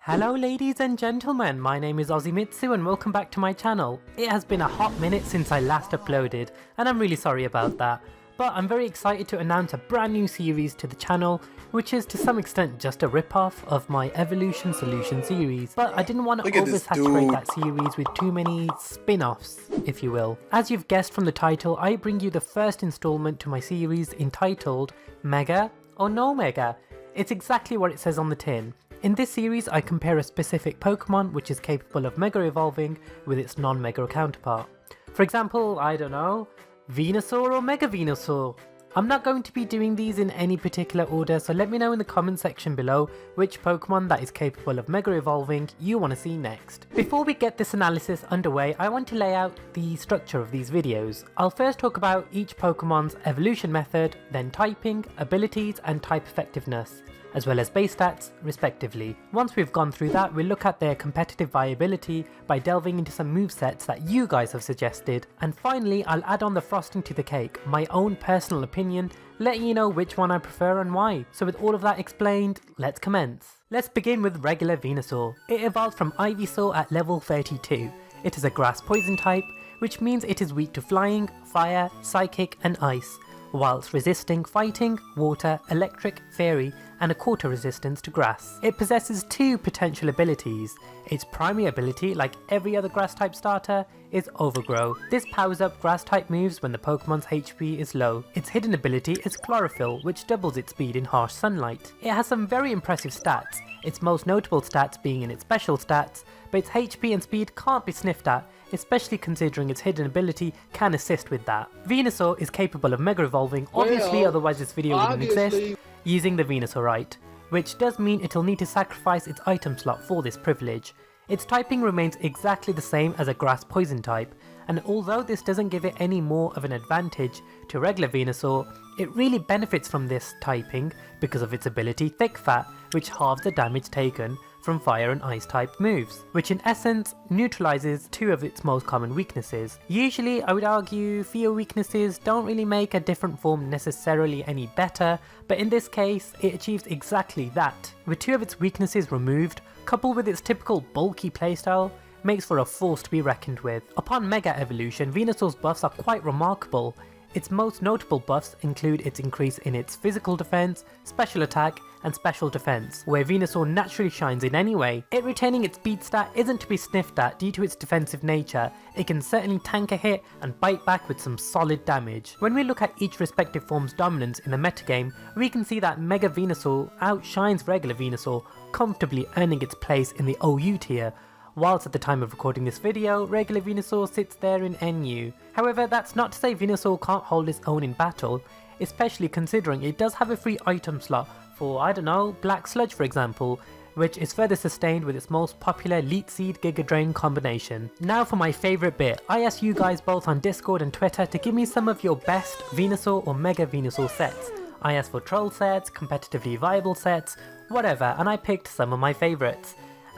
Hello ladies and gentlemen, my name is Ozzymitsu and welcome back to my channel. It has been a hot minute since I last uploaded and I'm really sorry about that, but I'm very excited to announce a brand new series to the channel, which is to some extent just a rip-off of my Evolution Solution series, but I didn't want to oversaturate that series with too many spin-offs, if you will. As you've guessed from the title, I bring you the first installment to my series entitled Mega or No Mega. It's exactly what it says on the tin. In this series I compare a specific Pokemon which is capable of Mega Evolving with its non-Mega counterpart. For example, I don't know, Venusaur or Mega Venusaur. I'm not going to be doing these in any particular order, so let me know in the comment section below which Pokemon that is capable of Mega Evolving you want to see next. Before we get this analysis underway, I want to lay out the structure of these videos. I'll first talk about each Pokemon's evolution method, then typing, abilities and type effectiveness, as well as base stats respectively. Once we've gone through that, we'll look at their competitive viability by delving into some movesets that you guys have suggested, and finally I'll add on the frosting to the cake, my own personal opinion, letting you know which one I prefer and why. So with all of that explained, let's commence. Let's begin with regular Venusaur. It evolved from Ivysaur at level 32. It is a grass poison type, which means it is weak to flying, fire, psychic and ice, whilst resisting fighting, water, electric, fairy and a quarter resistance to grass. It possesses two potential abilities. Its primary ability, like every other grass type starter, is Overgrow. This powers up grass type moves when the Pokemon's HP is low. Its hidden ability is Chlorophyll, which doubles its speed in harsh sunlight. It has some very impressive stats, its most notable stats being in its special stats, but its HP and speed can't be sniffed at, especially considering its hidden ability can assist with that. Venusaur is capable of Mega Evolving, obviously, otherwise this video wouldn't exist, using the Venusaurite, which does mean it'll need to sacrifice its item slot for this privilege. Its typing remains exactly the same as a grass poison type, and although this doesn't give it any more of an advantage to regular Venusaur, it really benefits from this typing because of its ability Thick Fat, which halves the damage taken from fire and ice type moves, which in essence neutralizes two of its most common weaknesses. Usually I would argue fewer weaknesses don't really make a different form necessarily any better, but in this case it achieves exactly that. With two of its weaknesses removed, coupled with its typical bulky playstyle, makes for a force to be reckoned with. Upon Mega Evolution, Venusaur's buffs are quite remarkable. Its most notable buffs include its increase in its physical defense, special attack and special defense, where Venusaur naturally shines in anyway. It retaining its speed stat isn't to be sniffed at due to its defensive nature. It can certainly tank a hit and bite back with some solid damage. When we look at each respective form's dominance in the metagame, we can see that Mega Venusaur outshines regular Venusaur, comfortably earning its place in the OU tier, whilst at the time of recording this video, regular Venusaur sits there in NU. However, that's not to say Venusaur can't hold its own in battle, especially considering it does have a free item slot for, I don't know, Black Sludge for example, which is further sustained with its most popular Leech Seed Giga Drain combination. Now for my favourite bit, I asked you guys both on Discord and Twitter to give me some of your best Venusaur or Mega Venusaur sets. I asked for troll sets, competitively viable sets, whatever, and I picked some of my favourites.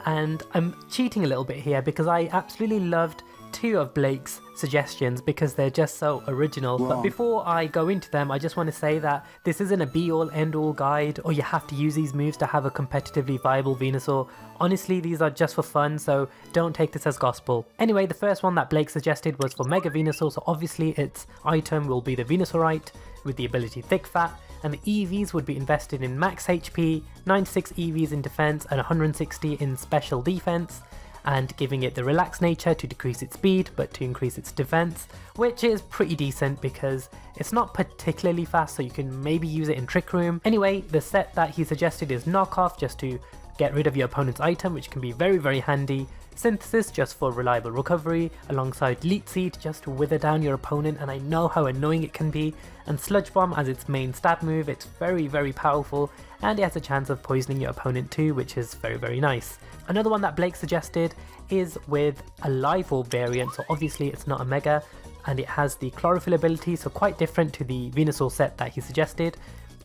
And I'm cheating a little bit here because I absolutely loved two of Blake's suggestions because they're just so original. But before I go into them, I just want to say that this isn't a be-all end-all guide or you have to use these moves to have a competitively viable Venusaur. Honestly, these are just for fun, so don't take this as gospel. Anyway, the first one that Blake suggested was for Mega Venusaur, so obviously its item will be the Venusaurite with the ability Thick Fat, and the EVs would be invested in max HP, 96 EVs in defense and 160 in special defense, and giving it the relaxed nature to decrease its speed but to increase its defense, which is pretty decent because it's not particularly fast, so you can maybe use it in Trick Room. Anyway, the set that he suggested is Knockoff, just to get rid of your opponent's item, which can be very handy. Synthesis, just for reliable recovery, alongside Leech Seed, just to wither down your opponent, and I know how annoying it can be, and Sludge Bomb as its main stab move. It's very powerful, and it has a chance of poisoning your opponent too, which is very nice. Another one that Blake suggested is with a Live Orb variant, so obviously it's not a Mega, and it has the Chlorophyll ability, so quite different to the Venusaur set that he suggested.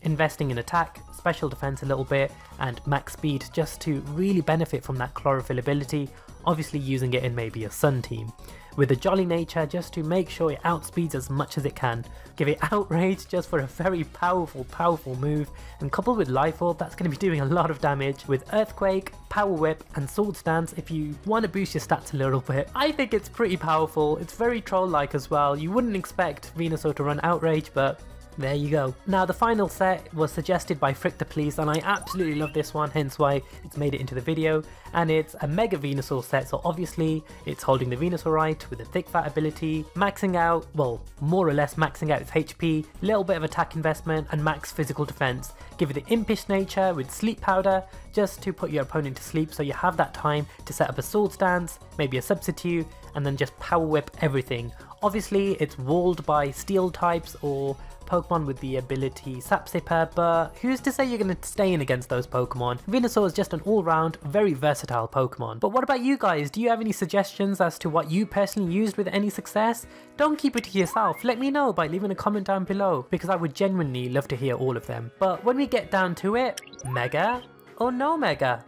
investing in attack, special defense a little bit, and max speed just to really benefit from that chlorophyll ability, obviously using it in maybe a sun team. With a jolly nature just to make sure it outspeeds as much as it can. Give it outrage just for a very powerful move, and coupled with life orb, that's going to be doing a lot of damage with earthquake, power whip and sword stance if you want to boost your stats a little bit. I think it's pretty powerful. It's very troll like as well. You wouldn't expect Venusaur to run outrage, but there you go. Now the final set was suggested by Frick the Police, and I absolutely love this one, hence why it's made it into the video, and it's a Mega Venusaur set. So obviously it's holding the Venusaurite with a thick fat ability, maxing out, well, more or less maxing out its HP, little bit of attack investment and max physical defense. Give it the impish nature with sleep powder just to put your opponent to sleep, so you have that time to set up a sword stance, maybe a substitute, and then just power whip everything. Obviously it's walled by steel types or Pokemon with the ability Sap Sipper, but who's to say you're going to stay in against those Pokemon? Venusaur is just an all-round, very versatile Pokemon. But what about you guys? Do you have any suggestions as to what you personally used with any success? Don't keep it to yourself, let me know by leaving a comment down below, because I would genuinely love to hear all of them. But when we get down to it, Mega or no Mega?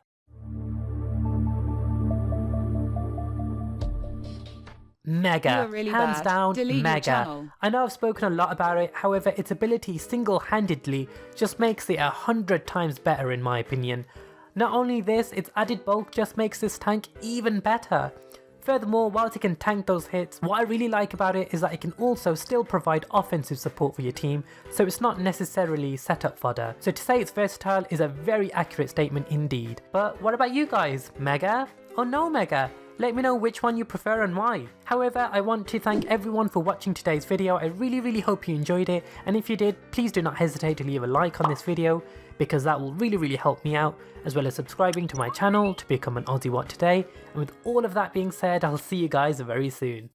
Mega, really hands bad. down, Delete Mega. your channel. I know I've spoken a lot about it, however its ability single-handedly just makes it 100 times better in my opinion. Not only this, its added bulk just makes this tank even better. Furthermore, whilst it can tank those hits, what I really like about it is that it can also still provide offensive support for your team, so it's not necessarily setup fodder. So to say it's versatile is a very accurate statement indeed. But what about you guys? Mega or no Mega? Let me know which one you prefer and why. However, I want to thank everyone for watching today's video. I really hope you enjoyed it, and if you did, please do not hesitate to leave a like on this video, because that will really help me out, as well as subscribing to my channel to become an Aussie What Today. And with all of that being said, I'll see you guys very soon.